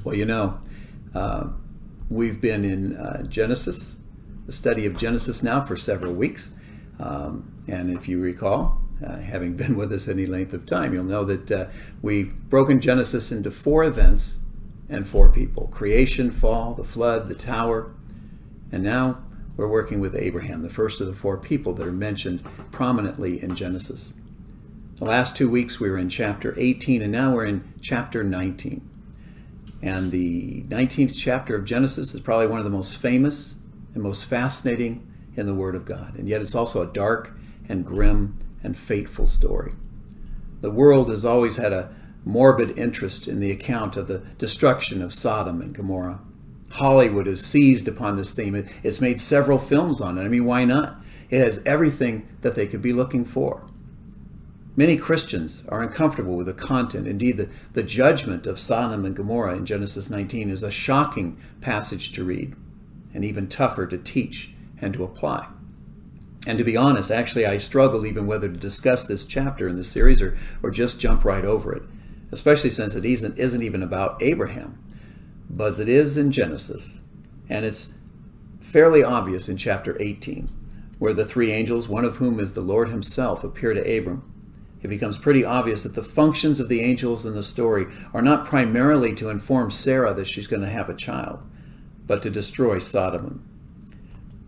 Well, uh, we've been in Genesis, the study of Genesis now for several weeks. And if you recall, having been with us any length of time, you'll know that we've broken Genesis into 4 events and 4 people: creation, fall, the flood, the tower. And now we're working with Abraham, the first of the 4 people that are mentioned prominently in Genesis. The last 2 weeks we were in chapter 18, and now we're in chapter 19. And the 19th chapter of Genesis is probably one of the most famous and most fascinating in the Word of God. And yet it's also a dark and grim and fateful story. The world has always had a morbid interest in the account of the destruction of Sodom and Gomorrah. Hollywood has seized upon this theme. It's made several films on it. I mean, why not? It has everything that they could be looking for. Many Christians are uncomfortable with the content. Indeed, the judgment of Sodom and Gomorrah in Genesis 19 is a shocking passage to read, and even tougher to teach and to apply. And to be honest, actually, I struggle even whether to discuss this chapter in the series or just jump right over it, especially since it isn't even about Abraham, but it is in Genesis. And it's fairly obvious in chapter 18, where the 3 angels, one of whom is the Lord himself, appear to Abram. It becomes pretty obvious that the functions of the angels in the story are not primarily to inform Sarah that she's going to have a child, but to destroy Sodom.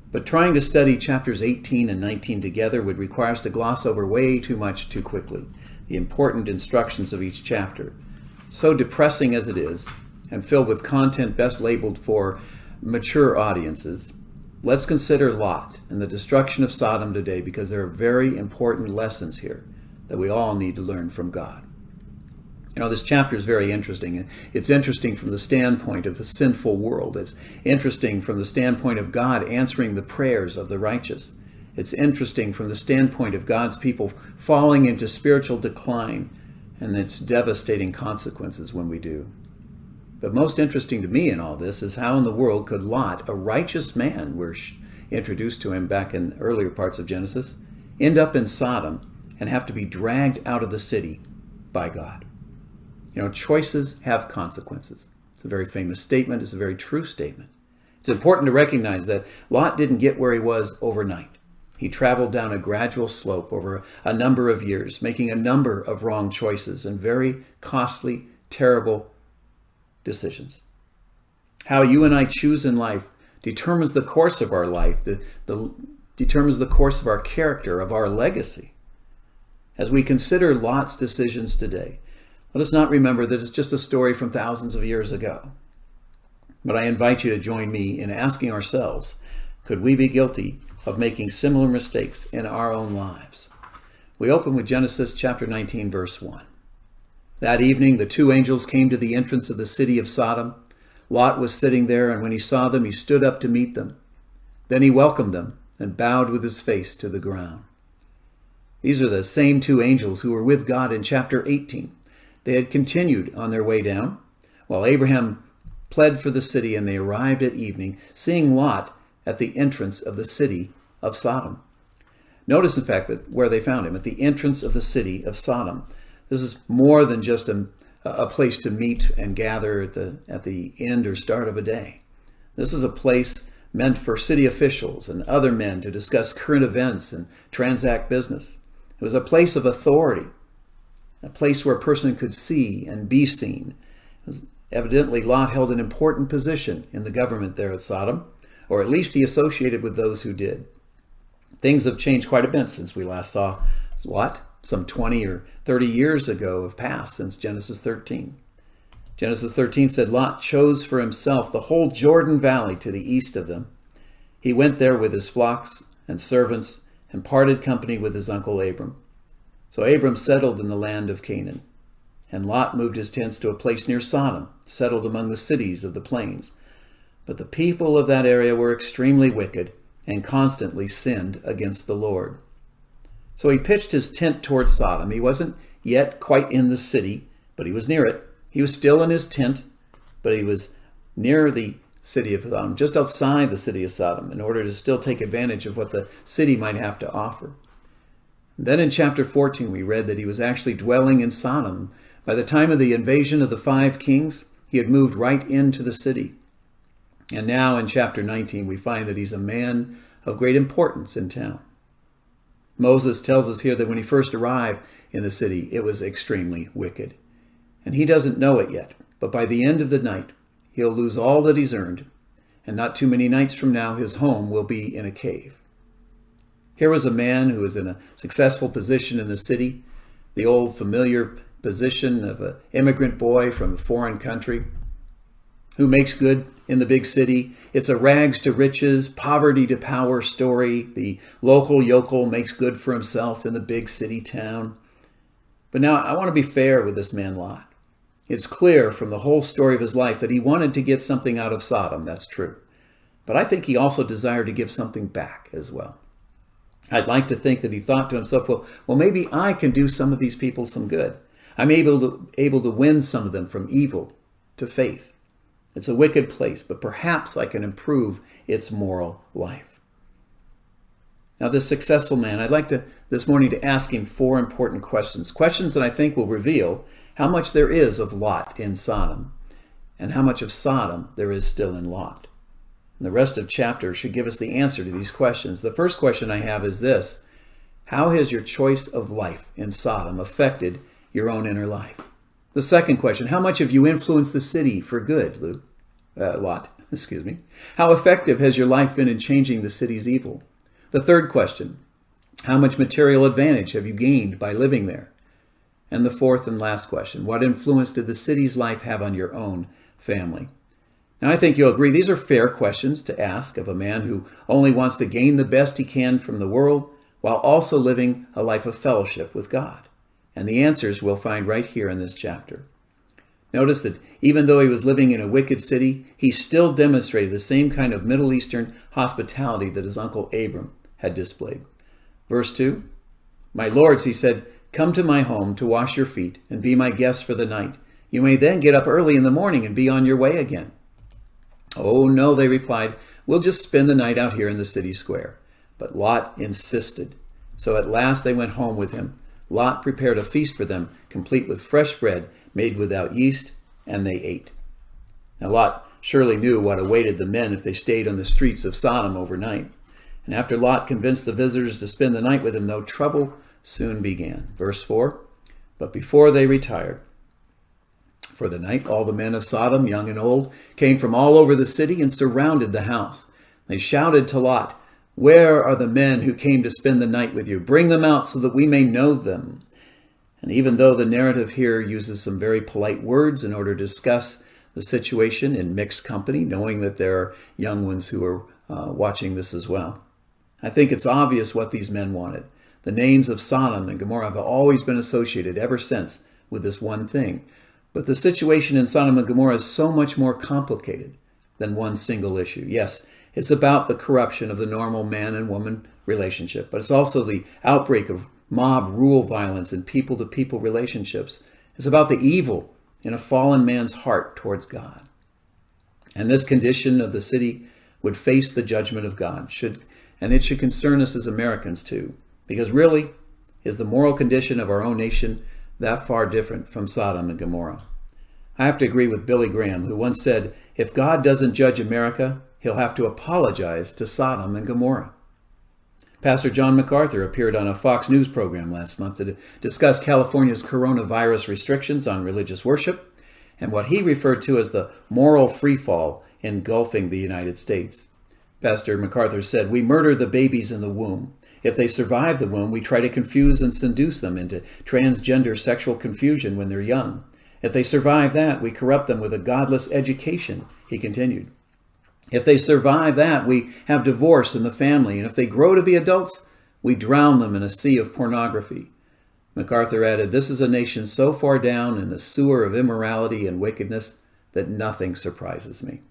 But trying to study chapters 18 and 19 together would require us to gloss over way too much too quickly the important instructions of each chapter. So depressing as it is, and filled with content best labeled for mature audiences, let's consider Lot and the destruction of Sodom today, because there are very important lessons here that we all need to learn from God. This chapter is very interesting. It's interesting from the standpoint of a sinful world. It's interesting from the standpoint of God answering the prayers of the righteous. It's interesting from the standpoint of God's people falling into spiritual decline and its devastating consequences when we do. But most interesting to me in all this is how in the world could Lot, a righteous man, we're introduced to him back in earlier parts of Genesis, end up in Sodom and have to be dragged out of the city by God. Choices have consequences. It's a very famous statement. It's a very true statement. It's important to recognize that Lot didn't get where he was overnight. He traveled down a gradual slope over a number of years, making a number of wrong choices and very costly, terrible decisions. How you and I choose in life determines the course of our life, determines the course of our character, of our legacy. As we consider Lot's decisions today, let us not remember that it's just a story from thousands of years ago. But I invite you to join me in asking ourselves, could we be guilty of making similar mistakes in our own lives? We open with Genesis chapter 19, verse 1. That evening, the 2 angels came to the entrance of the city of Sodom. Lot was sitting there, and when he saw them, he stood up to meet them. Then he welcomed them and bowed with his face to the ground. These are the same 2 angels who were with God in chapter 18. They had continued on their way down, while Abraham pled for the city, and they arrived at evening, seeing Lot at the entrance of the city of Sodom. Notice, in fact, that where they found him, at the entrance of the city of Sodom. This is more than just a place to meet and gather at the end or start of a day. This is a place meant for city officials and other men to discuss current events and transact business. It was a place of authority, a place where a person could see and be seen. Evidently, Lot held an important position in the government there at Sodom, or at least he associated with those who did. Things have changed quite a bit since we last saw Lot. Some 20 or 30 years ago have passed since Genesis 13. Genesis 13 said Lot chose for himself the whole Jordan Valley to the east of them. He went there with his flocks and servants and parted company with his uncle Abram. So Abram settled in the land of Canaan, and Lot moved his tents to a place near Sodom, settled among the cities of the plains. But the people of that area were extremely wicked and constantly sinned against the Lord. So he pitched his tent toward Sodom. He wasn't yet quite in the city, but he was near it. He was still in his tent, but he was near the city of Sodom, just outside the city of Sodom, in order to still take advantage of what the city might have to offer. Then in chapter 14, we read that he was actually dwelling in Sodom. By the time of the invasion of the 5 kings, He had moved right into the city. And now in chapter 19, we find that he's a man of great importance in town. Moses tells us here that when he first arrived in the city, it was extremely wicked. And he doesn't know it yet, but by the end of the night, he'll lose all that he's earned, and not too many nights from now, his home will be in a cave. Here was a man who was in a successful position in the city, the old familiar position of an immigrant boy from a foreign country who makes good in the big city. It's a rags to riches, poverty to power story. The local yokel makes good for himself in the big city town. But now I want to be fair with this man Lot. It's clear from the whole story of his life that he wanted to get something out of Sodom. That's true. But I think he also desired to give something back as well. I'd like to think that he thought to himself, well, maybe I can do some of these people some good. I'm able to win some of them from evil to faith. It's a wicked place, but perhaps I can improve its moral life. Now, this successful man, I'd like to this morning to ask him 4 important questions. Questions that I think will reveal how much there is of Lot in Sodom and how much of Sodom there is still in Lot. And the rest of chapter should give us the answer to these questions. The first question I have is this: how has your choice of life in Sodom affected your own inner life? The second question: how much have you influenced the city for good, Lot? How effective has your life been in changing the city's evil? The third question: how much material advantage have you gained by living there? And the fourth and last question: what influence did the city's life have on your own family? Now, I think you'll agree these are fair questions to ask of a man who only wants to gain the best he can from the world while also living a life of fellowship with God. And the answers we'll find right here in this chapter. Notice that even though he was living in a wicked city, he still demonstrated the same kind of Middle Eastern hospitality that his uncle Abram had displayed. Verse 2, "My lords," he said, "come to my home to wash your feet and be my guests for the night. You may then get up early in the morning and be on your way again." "Oh, no," they replied, "we'll just spend the night out here in the city square." But Lot insisted. So at last they went home with him. Lot prepared a feast for them, complete with fresh bread made without yeast, and they ate. Now Lot surely knew what awaited the men if they stayed on the streets of Sodom overnight. And after Lot convinced the visitors to spend the night with him, though, trouble soon began. Verse 4, "But before they retired for the night, all the men of Sodom, young and old, came from all over the city and surrounded the house. They shouted to Lot, 'Where are the men who came to spend the night with you? Bring them out so that we may know them.'" And even though the narrative here uses some very polite words in order to discuss the situation in mixed company, knowing that there are young ones who are watching this as well, I think it's obvious what these men wanted. The names of Sodom and Gomorrah have always been associated ever since with this one thing. But the situation in Sodom and Gomorrah is so much more complicated than one single issue. Yes, it's about the corruption of the normal man and woman relationship, but it's also the outbreak of mob rule violence and people-to-people relationships. It's about the evil in a fallen man's heart towards God. And this condition of the city would face the judgment of God, and it should concern us as Americans too, because really, is the moral condition of our own nation that far different from Sodom and Gomorrah? I have to agree with Billy Graham, who once said, "If God doesn't judge America, he'll have to apologize to Sodom and Gomorrah." Pastor John MacArthur appeared on a Fox News program last month to discuss California's coronavirus restrictions on religious worship and what he referred to as the moral freefall engulfing the United States. Pastor MacArthur said, "We murder the babies in the womb. If they survive the womb, we try to confuse and seduce them into transgender sexual confusion when they're young. If they survive that, we corrupt them with a godless education," he continued. "If they survive that, we have divorce in the family. And if they grow to be adults, we drown them in a sea of pornography." MacArthur added, "This is a nation so far down in the sewer of immorality and wickedness that nothing surprises me."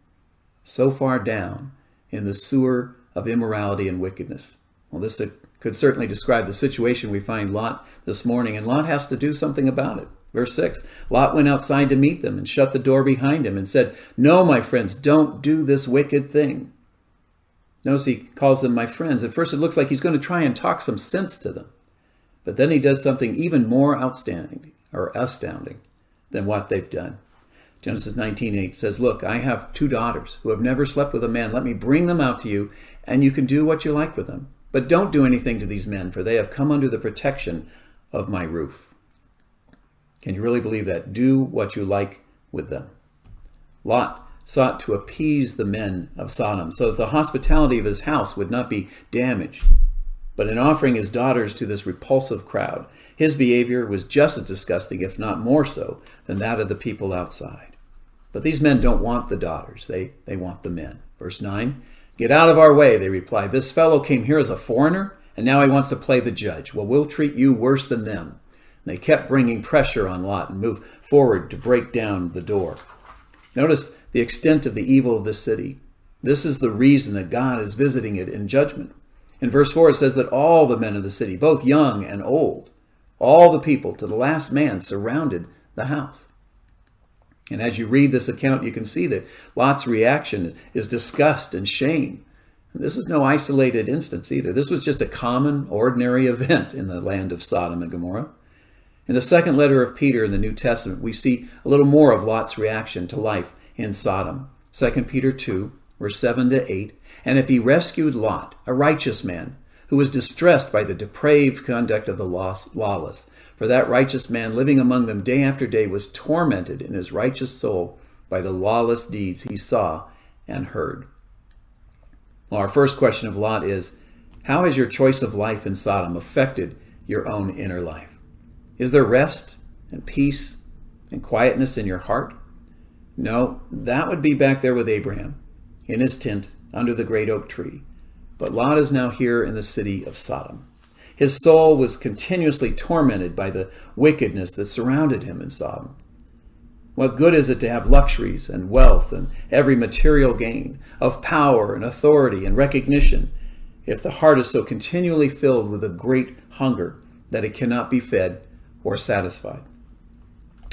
So far down in the sewer of immorality and wickedness. Well, this could certainly describe the situation we find Lot this morning, and Lot has to do something about it. Verse 6, "Lot went outside to meet them and shut the door behind him and said, 'No, my friends, don't do this wicked thing.'" Notice he calls them my friends. At first it looks like he's going to try and talk some sense to them. But then he does something even more astounding than what they've done. Genesis 19:8 says, "Look, I have 2 daughters who have never slept with a man. Let me bring them out to you, and you can do what you like with them. But don't do anything to these men, for they have come under the protection of my roof." Can you really believe that? Do what you like with them. Lot sought to appease the men of Sodom so that the hospitality of his house would not be damaged. But in offering his daughters to this repulsive crowd, his behavior was just as disgusting, if not more so, than that of the people outside. But these men don't want the daughters. They want the men. Verse 9, "Get out of our way," they replied. "This fellow came here as a foreigner, and now he wants to play the judge. Well, we'll treat you worse than them." And they kept bringing pressure on Lot and moved forward to break down the door. Notice the extent of the evil of this city. This is the reason that God is visiting it in judgment. In verse 4, it says that all the men of the city, both young and old, all the people to the last man, surrounded the house. And as you read this account, you can see that Lot's reaction is disgust and shame. And this is no isolated instance either. This was just a common, ordinary event in the land of Sodom and Gomorrah. In the second letter of Peter in the New Testament, we see a little more of Lot's reaction to life in Sodom. 2 Peter 2, verse 7 to 8. "And if he rescued Lot, a righteous man, who was distressed by the depraved conduct of the lawless, for that righteous man living among them day after day was tormented in his righteous soul by the lawless deeds he saw and heard." Well, our first question of Lot is, how has your choice of life in Sodom affected your own inner life? Is there rest and peace and quietness in your heart? No, that would be back there with Abraham, in his tent under the great oak tree. But Lot is now here in the city of Sodom. His soul was continuously tormented by the wickedness that surrounded him in Sodom. What good is it to have luxuries and wealth and every material gain, of power and authority and recognition, if the heart is so continually filled with a great hunger that it cannot be fed or satisfied?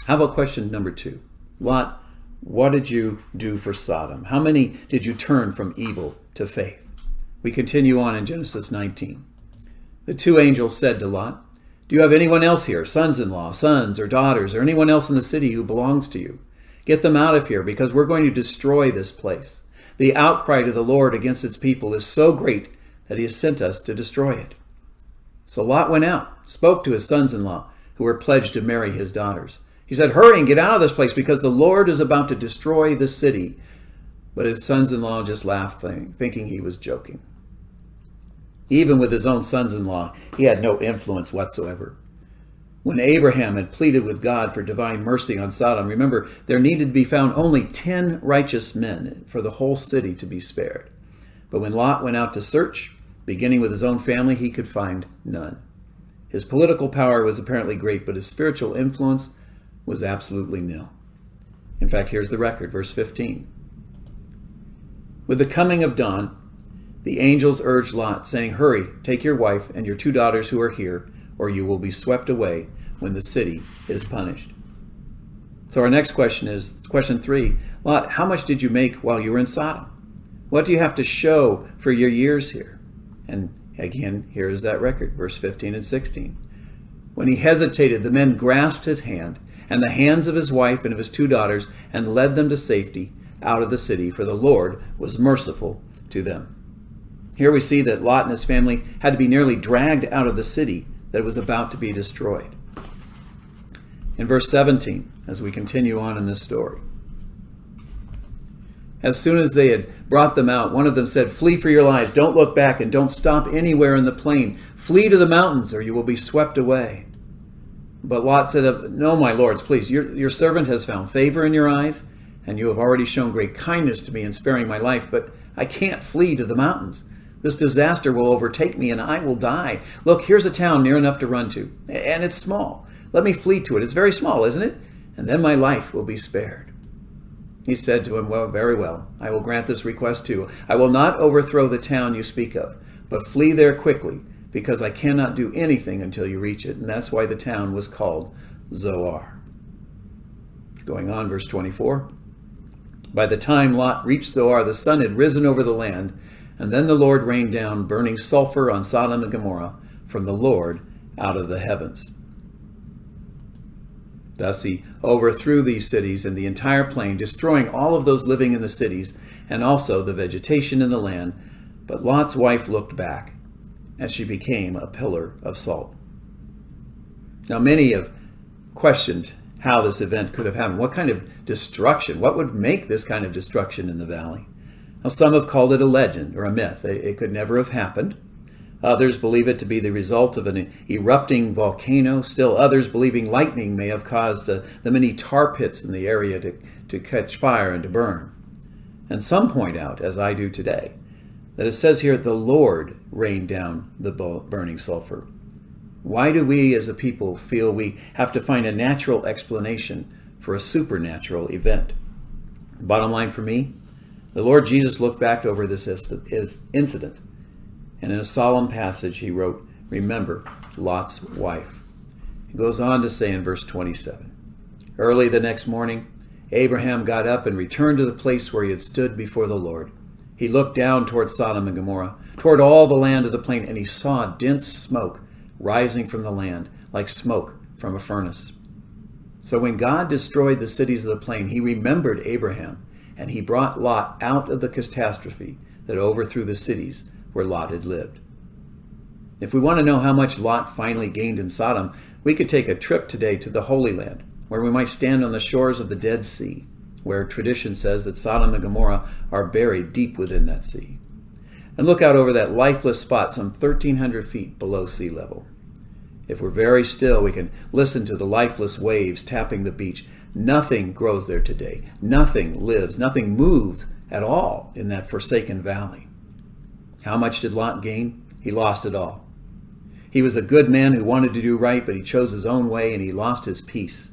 How about question number 2? Lot, what did you do for Sodom? How many did you turn from evil to faith? We continue on in Genesis 19. "The 2 angels said to Lot, 'Do you have anyone else here, sons-in-law, sons or daughters, or anyone else in the city who belongs to you? Get them out of here, because we're going to destroy this place. The outcry to the Lord against its people is so great that he has sent us to destroy it.' So Lot went out, spoke to his sons-in-law, who were pledged to marry his daughters. He said, 'Hurry and get out of this place, because the Lord is about to destroy the city.' But his sons-in-law just laughed, thinking he was joking. Even with his own sons-in-law, he had no influence whatsoever. When Abraham had pleaded with God for divine mercy on Sodom, remember, there needed to be found only 10 righteous men for the whole city to be spared. But when Lot went out to search, beginning with his own family, he could find none. His political power was apparently great, but his spiritual influence was absolutely nil. In fact, here's the record, verse 15. "With the coming of dawn, the angels urged Lot, saying, 'Hurry, take your wife and your 2 daughters who are here, or you will be swept away when the city is punished.'" So our next question is, question 3, Lot, how much did you make while you were in Sodom? What do you have to show for your years here? And again, here is that record, verse 15 and 16. "When he hesitated, the men grasped his hand and the hands of his wife and of his 2 daughters and led them to safety out of the city, for the Lord was merciful to them." Here we see that Lot and his family had to be nearly dragged out of the city that was about to be destroyed. In verse 17, as we continue on in this story, "As soon as they had brought them out, one of them said, 'Flee for your lives, don't look back, and don't stop anywhere in the plain. Flee to the mountains, or you will be swept away.' But Lot said, 'No, my lords, please, your servant has found favor in your eyes, and you have already shown great kindness to me in sparing my life, but I can't flee to the mountains. This disaster will overtake me, and I will die. Look, here's a town near enough to run to, and it's small. Let me flee to it. It's very small, isn't it? And then my life will be spared.' He said to him, 'Well, very well. I will grant this request too. I will not overthrow the town you speak of, but flee there quickly, because I cannot do anything until you reach it.' And that's why the town was called Zoar." Going on, verse 24. "By the time Lot reached Zoar, the sun had risen over the land, and then the Lord rained down burning sulfur on Sodom and Gomorrah from the Lord out of the heavens." Thus he overthrew these cities and the entire plain, destroying all of those living in the cities and also the vegetation in the land. But Lot's wife looked back, and she became a pillar of salt. Now many have questioned how this event could have happened. What kind of destruction? What would make this kind of destruction in the valley? Now some have called it a legend or a myth. It could never have happened. Others believe it to be the result of an erupting volcano. Still others believing lightning may have caused the many tar pits in the area to catch fire and to burn. And some point out, as I do today, that it says here, the Lord rained down the burning sulfur. Why do we as a people feel we have to find a natural explanation for a supernatural event? Bottom line for me, the Lord Jesus looked back over this incident, and in a solemn passage he wrote, remember Lot's wife. He goes on to say in verse 27, early the next morning, Abraham got up and returned to the place where he had stood before the Lord. He looked down toward Sodom and Gomorrah, toward all the land of the plain, and he saw dense smoke rising from the land, like smoke from a furnace. So when God destroyed the cities of the plain, he remembered Abraham, and he brought Lot out of the catastrophe that overthrew the cities where Lot had lived. If we want to know how much Lot finally gained in Sodom, we could take a trip today to the Holy Land, where we might stand on the shores of the Dead Sea, where tradition says that Sodom and Gomorrah are buried deep within that sea, and look out over that lifeless spot some 1,300 feet below sea level. If we're very still, we can listen to the lifeless waves tapping the beach. Nothing grows there today. Nothing lives. Nothing moves at all in that forsaken valley. How much did Lot gain? He lost it all. He was a good man who wanted to do right, but he chose his own way, and he lost his peace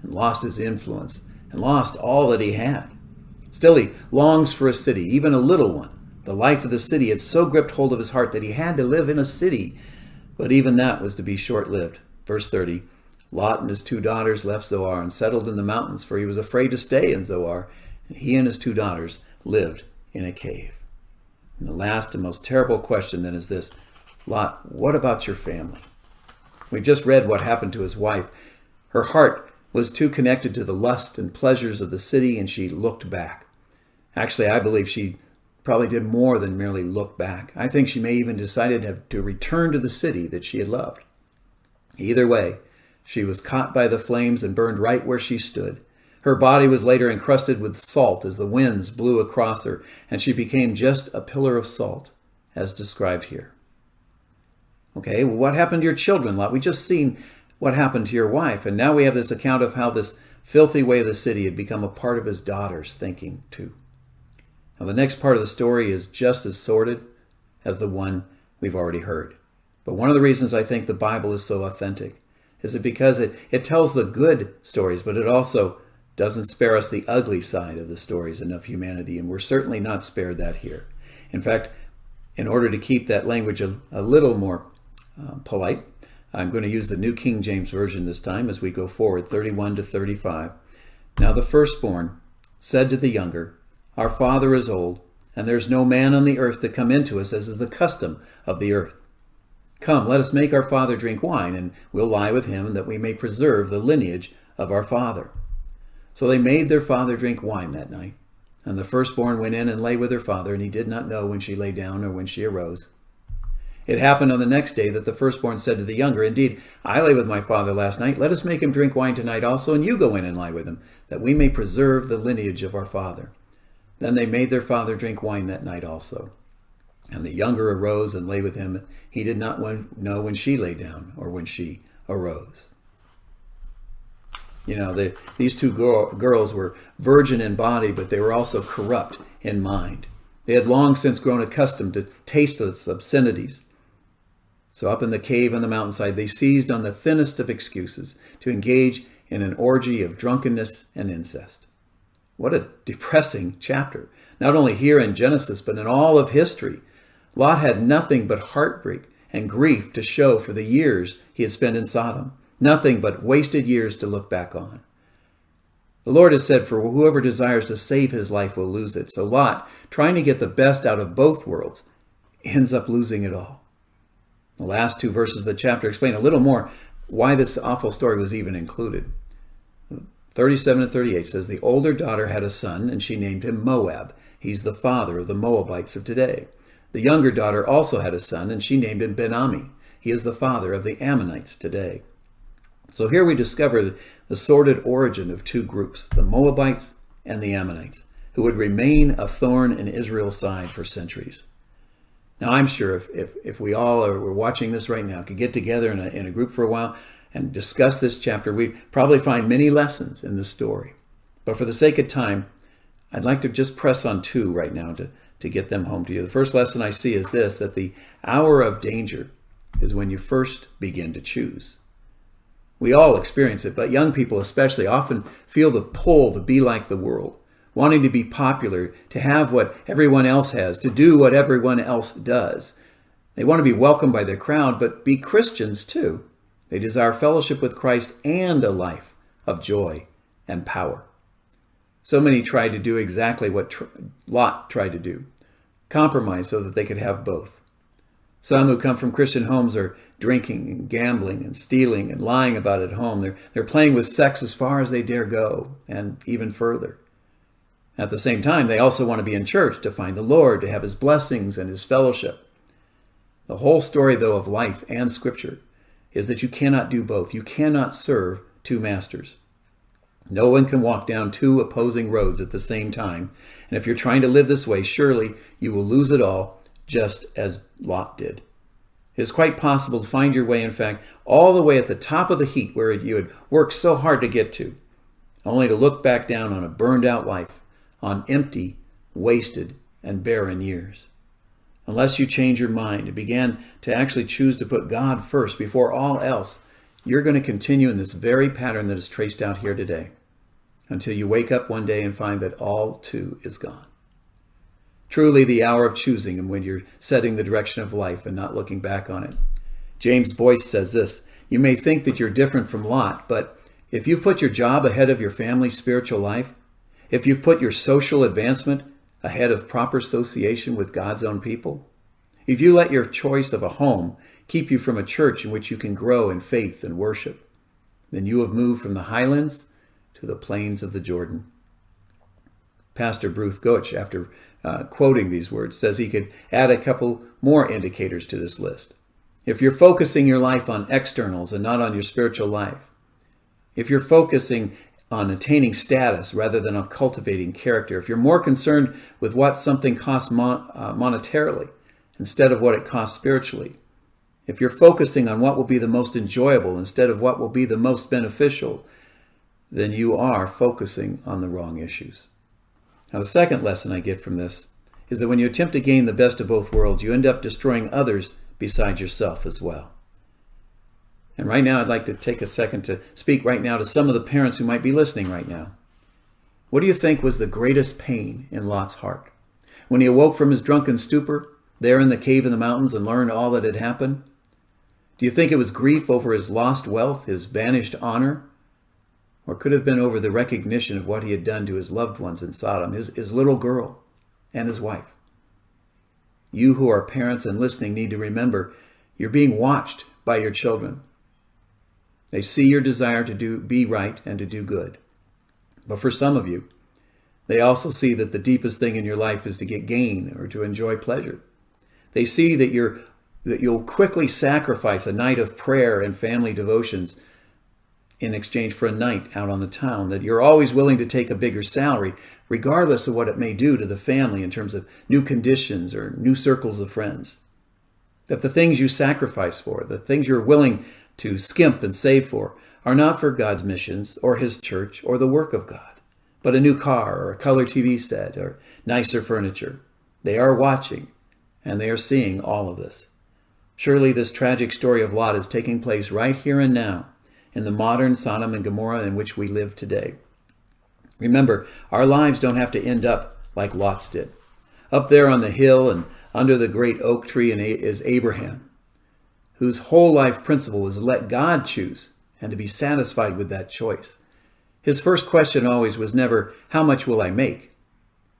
and lost his influence and lost all that he had. Still, he longs for a city, even a little one. The life of the city had so gripped hold of his heart that he had to live in a city, but even that was to be short-lived. Verse 30, Lot and his 2 daughters left Zoar and settled in the mountains, for he was afraid to stay in Zoar, and he and his 2 daughters lived in a cave. And the last and most terrible question then is this, Lot, what about your family? We just read what happened to his wife. Her heart was too connected to the lust and pleasures of the city, and she looked back. Actually, I believe she probably did more than merely look back. I think she may even decided to return to the city that she had loved. Either way, she was caught by the flames and burned right where she stood. Her body was later encrusted with salt as the winds blew across her, and she became just a pillar of salt, as described here. Okay, well, what happened to your children, Lot? We just seen what happened to your wife, and now we have this account of how this filthy way of the city had become a part of his daughter's thinking too. Now the next part of the story is just as sordid as the one we've already heard. But one of the reasons I think the Bible is so authentic is because it tells the good stories, but it also doesn't spare us the ugly side of the stories and of humanity, and we're certainly not spared that here. In fact, in order to keep that language a little more polite, I'm going to use the New King James Version this time as we go forward, 31 to 35. Now the firstborn said to the younger, our father is old, and there's no man on the earth to come into us, as is the custom of the earth. Come, let us make our father drink wine, and we'll lie with him, that we may preserve the lineage of our father. So they made their father drink wine that night. And the firstborn went in and lay with her father, and he did not know when she lay down or when she arose. It happened on the next day that the firstborn said to the younger, indeed, I lay with my father last night. Let us make him drink wine tonight also, and you go in and lie with him, that we may preserve the lineage of our father. Then they made their father drink wine that night also. And the younger arose and lay with him. He did not know when she lay down or when she arose. You know, these 2 girls were virgin in body, but they were also corrupt in mind. They had long since grown accustomed to tasteless obscenities. So up in the cave on the mountainside, they seized on the thinnest of excuses to engage in an orgy of drunkenness and incest. What a depressing chapter. Not only here in Genesis, but in all of history. Lot had nothing but heartbreak and grief to show for the years he had spent in Sodom. Nothing but wasted years to look back on. The Lord has said, for whoever desires to save his life will lose it. So Lot, trying to get the best out of both worlds, ends up losing it all. The last 2 verses of the chapter explain a little more why this awful story was even included. 37 and 38 says, the older daughter had a son, and she named him Moab. He's the father of the Moabites of today. The younger daughter also had a son, and she named him Ben-Ami. He is the father of the Ammonites today. So here we discover the sordid origin of two groups, the Moabites and the Ammonites, who would remain a thorn in Israel's side for centuries. Now, I'm sure if we all were watching this right now, could get together in a group for a while and discuss this chapter, we'd probably find many lessons in this story. But for the sake of time, I'd like to just press on two right now to get them home to you. The first lesson I see is this, that the hour of danger is when you first begin to choose. We all experience it, but young people especially often feel the pull to be like the world, wanting to be popular, to have what everyone else has, to do what everyone else does. They want to be welcomed by their crowd, but be Christians too. They desire fellowship with Christ and a life of joy and power. So many try to do exactly what Lot tried to do, compromise so that they could have both. Some who come from Christian homes are drinking and gambling and stealing and lying about it at home. They're playing with sex as far as they dare go and even further. At the same time, they also want to be in church to find the Lord, to have his blessings and his fellowship. The whole story, though, of life and Scripture is that you cannot do both. You cannot serve two masters. No one can walk down two opposing roads at the same time. And if you're trying to live this way, surely you will lose it all, just as Lot did. It is quite possible to find your way, in fact, all the way at the top of the heap where you had worked so hard to get to, only to look back down on a burned out life, on empty, wasted, and barren years. Unless you change your mind and begin to actually choose to put God first before all else, you're going to continue in this very pattern that is traced out here today, until you wake up one day and find that all too is gone. Truly the hour of choosing, and when you're setting the direction of life and not looking back on it. James Boyce says this, you may think that you're different from Lot, but if you've put your job ahead of your family's spiritual life, if you've put your social advancement ahead of proper association with God's own people, if you let your choice of a home keep you from a church in which you can grow in faith and worship, then you have moved from the highlands to the plains of the Jordan. Pastor Bruce Goetsch, after quoting these words, says he could add a couple more indicators to this list. If you're focusing your life on externals and not on your spiritual life, if you're focusing on attaining status rather than on cultivating character, if you're more concerned with what something costs monetarily instead of what it costs spiritually, if you're focusing on what will be the most enjoyable instead of what will be the most beneficial, then you are focusing on the wrong issues. Now, the second lesson I get from this is that when you attempt to gain the best of both worlds, you end up destroying others besides yourself as well. And right now, I'd like to take a second to speak right now to some of the parents who might be listening right now. What do you think was the greatest pain in Lot's heart? When he awoke from his drunken stupor, there in the cave in the mountains, and learned all that had happened? Do you think it was grief over his lost wealth, his vanished honor? Or could it have been over the recognition of what he had done to his loved ones in Sodom, his little girl and his wife? You who are parents and listening need to remember you're being watched by your children. They see your desire to be right and to do good. But for some of you, they also see that the deepest thing in your life is to get gain or to enjoy pleasure. They see that you'll quickly sacrifice a night of prayer and family devotions in exchange for a night out on the town, that you're always willing to take a bigger salary, regardless of what it may do to the family in terms of new conditions or new circles of friends. That the things you sacrifice for, the things you're willing to skimp and save for, are not for God's missions or his church or the work of God, but a new car or a color TV set or nicer furniture. They are watching and they are seeing all of this. Surely this tragic story of Lot is taking place right here and now in the modern Sodom and Gomorrah in which we live today. Remember, our lives don't have to end up like Lot's did. Up there on the hill and under the great oak tree is Abraham, whose whole life principle was to let God choose and to be satisfied with that choice. His first question always was never, how much will I make?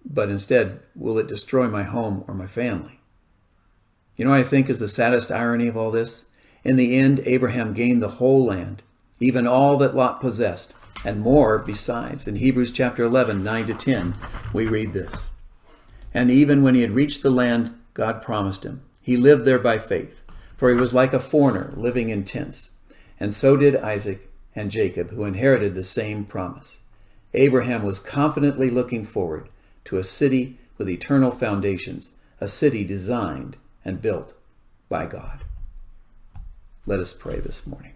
But instead, will it destroy my home or my family? You know what I think is the saddest irony of all this? In the end, Abraham gained the whole land, even all that Lot possessed, and more besides. In Hebrews chapter 11, 9 to 10, we read this. And even when he had reached the land God promised him, he lived there by faith, for he was like a foreigner living in tents. And so did Isaac and Jacob, who inherited the same promise. Abraham was confidently looking forward to a city with eternal foundations, a city designed and built by God. Let us pray this morning.